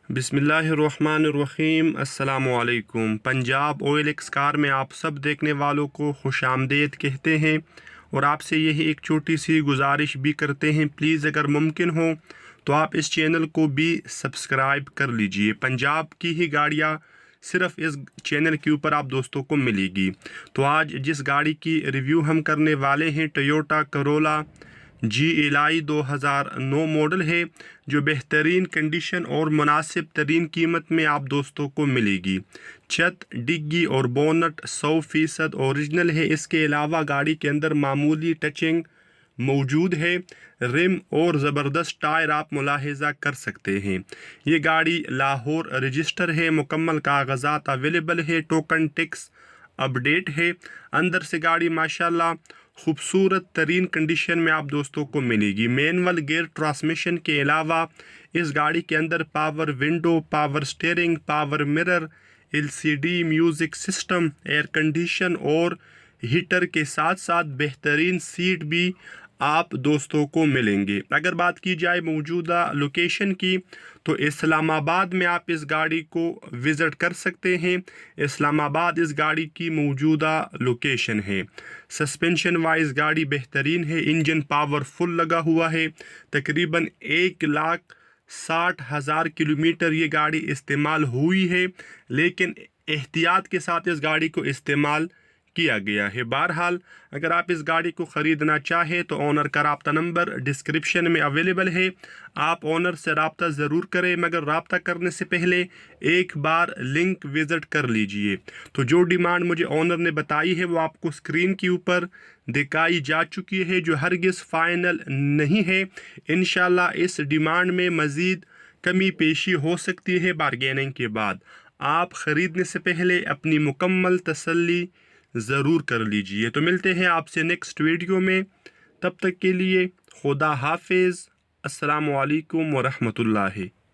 بسم اللہ الرحمن الرحیم۔ السلام علیکم۔ پنجاب آئل ایکس کار میں آپ سب دیکھنے والوں کو خوش آمدید کہتے ہیں اور آپ سے یہی ایک چھوٹی سی گزارش بھی کرتے ہیں، پلیز اگر ممکن ہو تو آپ اس چینل کو بھی سبسکرائب کر لیجئے۔ پنجاب کی ہی گاڑیاں صرف اس چینل کے اوپر آپ دوستوں کو ملے گی۔ تو آج جس گاڑی کی ریویو ہم کرنے والے ہیں ٹویوٹا کرولا GLI 2009 ماڈل ہے، جو بہترین کنڈیشن اور مناسب ترین قیمت میں آپ دوستوں کو ملے گی۔ چھت، ڈگی اور بونٹ 100% اوریجنل ہے۔ اس کے علاوہ گاڑی کے اندر معمولی ٹچنگ موجود ہے۔ رم اور زبردست ٹائر آپ ملاحظہ کر سکتے ہیں۔ یہ گاڑی لاہور رجسٹر ہے، مکمل کاغذات اویلیبل ہے، ٹوکن ٹیکس اپڈیٹ ہے۔ اندر سے گاڑی ماشاءاللہ خوبصورت ترین کنڈیشن میں آپ دوستوں کو ملے گی۔ مینول گیئر ٹرانسمیشن کے علاوہ اس گاڑی کے اندر power window, power steering, power mirror, LCD music system, air condition اور ہیٹر کے ساتھ ساتھ بہترین سیٹ بھی آپ دوستوں کو ملیں گے۔ اگر بات کی جائے موجودہ لوکیشن کی تو اسلام آباد میں آپ اس گاڑی کو وزٹ کر سکتے ہیں۔ اسلام آباد اس گاڑی کی موجودہ لوکیشن ہے۔ سسپینشن وائز گاڑی بہترین ہے، انجن پاور فل لگا ہوا ہے۔ تقریباً 1,60,000 کلومیٹر یہ گاڑی استعمال ہوئی ہے، لیکن احتیاط کے ساتھ اس گاڑی کو استعمال کیا گیا ہے۔ بہرحال اگر آپ اس گاڑی کو خریدنا چاہیں تو آنر کا رابطہ نمبر ڈسکرپشن میں اویلیبل ہے، آپ آنر سے رابطہ ضرور کریں، مگر رابطہ کرنے سے پہلے ایک بار لنک وزٹ کر لیجئے۔ تو جو ڈیمانڈ مجھے آنر نے بتائی ہے وہ آپ کو اسکرین کے اوپر دکھائی جا چکی ہے، جو ہرگز فائنل نہیں ہے۔ انشاءاللہ اس ڈیمانڈ میں مزید کمی پیشی ہو سکتی ہے بارگیننگ کے بعد۔ آپ خریدنے سے پہلے اپنی مکمل تسلی ضرور کر لیجئے۔ تو ملتے ہیں آپ سے نیکسٹ ویڈیو میں، تب تک کے لیے خدا حافظ۔ السلام علیکم ورحمۃ اللہ۔